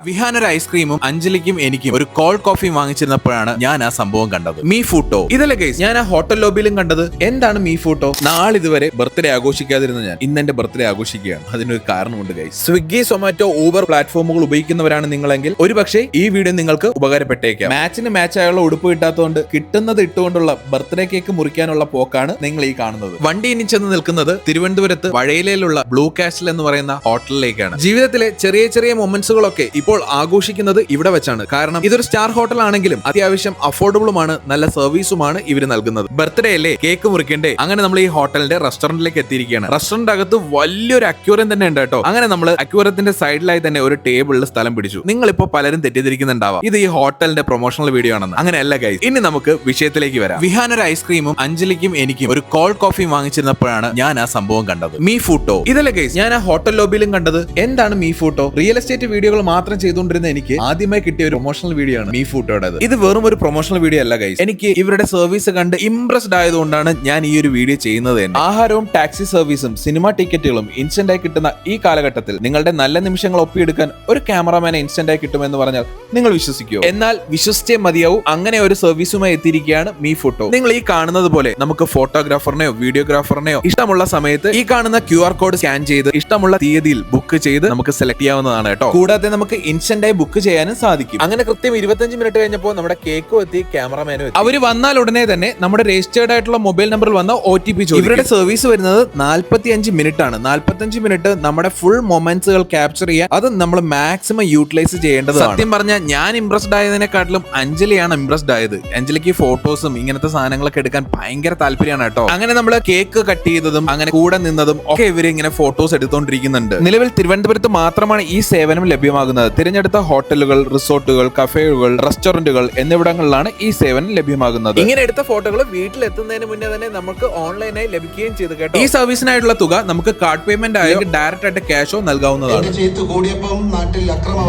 വിഹാൻ ഒരു ഐസ്ക്രീമും അഞ്ജലിക്കും എനിക്കും ഒരു കോൾഡ് കോഫിയും വാങ്ങിച്ചിരുന്നപ്പോഴാണ് ഞാൻ ആ സംഭവം കണ്ടത്. മീ ഫൂട്ടോ ഇതല്ലേ ഗൈസ് ഞാൻ ആ ഹോട്ടൽ ലോബിയിലും കണ്ടത്. എന്താണ് മീ ഫൂട്ടോ? നാളിതുവരെ ബർത്ത്ഡേ ആഘോഷിക്കാതിരുന്ന ഞാൻ ഇന്ന് എന്റെ ബർത്ത്ഡേ ആഘോഷിക്കുകയാണ്. അതിനൊരു കാരണമുണ്ട് ഗൈസ്. സ്വിഗ്ഗി, സൊമാറ്റോ, ഊബർ പ്ലാറ്റ്ഫോമുകൾ ഉപയോഗിക്കുന്നവരാണ് നിങ്ങളെങ്കിൽ ഒരുപക്ഷെ ഈ വീഡിയോ നിങ്ങൾക്ക് ഉപകാരപ്പെട്ടേക്കാം. മാച്ചിന് മാച്ചായുള്ള ഉടുപ്പ് കിട്ടാത്തതുകൊണ്ട് കിട്ടുന്നത് ഇട്ടുകൊണ്ടുള്ള ബർത്ത്ഡേ കേക്ക് മുറിക്കാനുള്ള പോക്കാണ് നിങ്ങൾ ഈ കാണുന്നത്. വണ്ടി ഇനി ചെന്ന് നിൽക്കുന്നത് തിരുവനന്തപുരത്ത് വഴയിലുള്ള ബ്ലൂ കാസ്റ്റൽ എന്ന് പറയുന്ന ഹോട്ടലിലേക്കാണ്. ജീവിതത്തിലെ ചെറിയ ചെറിയ മൊമെന്റ്സുകളൊക്കെ ഇപ്പോൾ ആഘോഷിക്കുന്നത് ഇവിടെ വെച്ചാണ്. കാരണം ഇതൊരു സ്റ്റാർ ഹോട്ടൽ ആണെങ്കിലും അത്യാവശ്യം അഫോർഡബിളുമാണ്, നല്ല സർവീസുമാണ് ഇവർ നൽകുന്നത്. ബർത്ത്ഡേ അല്ലേ, കേക്ക് മുറിക്കണ്ടേ? അങ്ങനെ നമ്മൾ ഈ ഹോട്ടലിന്റെ റെസ്റ്റോറന്റിലേക്ക് എത്തിയിരിക്കുകയാണ്. റെസ്റ്റോറന്റ് അകത്ത് വലിയൊരു അക്വേറിയം തന്നെ ഉണ്ട് കേട്ടോ. അങ്ങനെ നമ്മൾ അക്വേറിയത്തിന്റെ സൈഡിലായി തന്നെ ഒരു ടേബിളിൽ സ്ഥലം പിടിച്ചു. നിങ്ങൾ ഇപ്പോൾ പലരും തെറ്റിദ്ധരിക്കുന്നുണ്ടാവാം ഇത് ഈ ഹോട്ടലിന്റെ പ്രൊമോഷണൽ വീഡിയോ ആണെന്ന്. അങ്ങനെയല്ല ഗൈസ്. ഇനി നമുക്ക് വിഷയത്തിലേക്ക് വരാം. വിഹാൻ ഒരു ഐസ്ക്രീമും അഞ്ജലിക്കും എനിക്കും ഒരു കോൾഡ് കോഫിയും വാങ്ങിച്ചിരുന്നപ്പോഴാണ് ഞാൻ ആ സംഭവം കണ്ടത്. മീ ഫൂട്ടോ ഇതല്ലേ ഗൈസ് ഞാൻ ആ ഹോട്ടൽ ലോബിയിലും കണ്ടത്. എന്താണ് മീ ഫൂട്ടോ? റിയൽ എസ്റ്റേറ്റ് വീഡിയോകൾ മാത്രം ചെയ്തുകൊണ്ടിരുന്ന എനിക്ക് ആദ്യമായി കിട്ടിയ ഒരു പ്രൊമോഷണൽ വീഡിയോ ആണ് മീ ഫൂട്ടോയുടേത്. ഇത് വെറും ഒരു പ്രൊമോഷണൽ വീഡിയോ അല്ല ഗൈസ്. എനിക്ക് ഇവരുടെ സർവീസ് കണ്ട് ഇംപ്രസ്ഡ് ആയതുകൊണ്ടാണ് ഞാൻ ഈ ഒരു വീഡിയോ ചെയ്യുന്നത് തന്നെ. ആഹാരവും ടാക്സി സർവീസും സിനിമ ടിക്കറ്റുകളും ഇൻസ്റ്റന്റ് ആയി കിട്ടുന്ന ഈ കാലഘട്ടത്തിൽ നിങ്ങളുടെ നല്ല നിമിഷങ്ങൾ ഒപ്പിയെടുക്കാൻ ഒരു ക്യാമറമാനെ ഇൻസ്റ്റന്റ് ആയി കിട്ടുമെന്ന് പറഞ്ഞാൽ നിങ്ങൾ വിശ്വസിക്കുമോ? എന്നാൽ വിശ്വസിച്ചേ മതിയാവും. അങ്ങനെ ഒരു സർവീസുമായി എത്തിയിരിക്കുകയാണ് മീ ഫൂട്ടോ. നിങ്ങൾ ഈ കാണുന്നത് പോലെ നമുക്ക് ഫോട്ടോഗ്രാഫറിനെയോ വീഡിയോഗ്രാഫറിനെയോ ഇഷ്ടമുള്ള സമയത്ത് ഈ കാണുന്ന QR കോഡ് സ്കാൻ ചെയ്ത് ഇഷ്ടമുള്ള തീയതിയിൽ ബുക്ക് ചെയ്ത് നമുക്ക് സെലക്ട് ചെയ്യാവുന്നതാണ് കേട്ടോ. കൂടാതെ നമുക്ക് ഇൻസ്റ്റന്റ് ആയി ബുക്ക് ചെയ്യാനും സാധിക്കും. അങ്ങനെ കൃത്യം 25 മിനിറ്റ് കഴിഞ്ഞപ്പോൾ നമ്മുടെ കേക്കും എത്തി, ക്യാമറമാനും എത്തി. അവര് വന്നാൽ ഉടനെ തന്നെ നമ്മുടെ രജിസ്റ്റേർഡ് ആയിട്ടുള്ള മൊബൈൽ നമ്പറിൽ വന്ന OTP ചോദിക്കും. ഇവരുടെ സർവീസ് വരുന്നത് 45 മിനിറ്റ് ആണ്. 45 മിനിറ്റ് നമ്മുടെ ഫുൾ മൊമെന്റ്സുകൾ ക്യാപ്ചർ ചെയ്യാൻ അത് നമ്മൾ മാക്സിമം യൂട്ടിലൈസ് ചെയ്യേണ്ടത്. സത്യം പറഞ്ഞാൽ ഞാൻ ഇംപ്രസ്ഡ് ആയതിനെക്കാട്ടിലും അഞ്ജലിയാണ് ഇംപ്രസ്ഡ് ആയത്. അഞ്ജലിക്ക് ഫോട്ടോസും ഇങ്ങനത്തെ സാധനങ്ങളൊക്കെ എടുക്കാൻ ഭയങ്കര താല്പര്യമാണ് കേട്ടോ. അങ്ങനെ നമ്മൾ കേക്ക് കട്ട് ചെയ്തതും അങ്ങനെ കൂടെ നിന്നതും ഒക്കെ ഇവര് ഇങ്ങനെ ഫോട്ടോസ് എടുത്തോണ്ടിരിക്കുന്നുണ്ട്. നിലവിൽ തിരുവനന്തപുരത്ത് മാത്രമാണ് ഈ സേവനം ലഭ്യമാകുന്നത്. തിരഞ്ഞെടുത്ത ഹോട്ടലുകൾ, റിസോർട്ടുകൾ, കഫേകൾ, റെസ്റ്റോറന്റുകൾ എന്നിവിടങ്ങളിലാണ് ഈ സേവനം ലഭ്യമാകുന്നത്. ഇങ്ങനെ എടുത്ത ഫോട്ടോകൾ വീട്ടിലെത്തുന്നതിന് മുന്നേ തന്നെ നമുക്ക് ഓൺലൈനായി ലഭിക്കുകയും ചെയ്തു കേട്ടോ. ഈ സർവീസിനായിട്ടുള്ള തുക നമുക്ക് കാർഡ് പേയ്മെന്റ് ആയോ ഡയറക്റ്റ് ആയിട്ട് ക്യാഷോ നൽകാവുന്നതാണ്.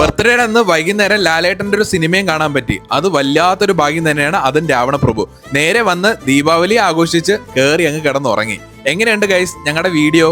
ബർത്ത്ഡേയുടെ അന്ന് വൈകുന്നേരം ലാലേട്ടന്റെ ഒരു സിനിമയും കാണാൻ പറ്റി. അത് വല്ലാത്തൊരു ഭാഗ്യം തന്നെയാണ്. അതും രാവണപ്രഭു നേരെ വന്ന് ദീപാവലി ആഘോഷിച്ച് കേറി അങ്ങ് കിടന്നുറങ്ങി. എങ്ങനെയുണ്ട് ഗൈസ് ഞങ്ങളുടെ വീഡിയോ?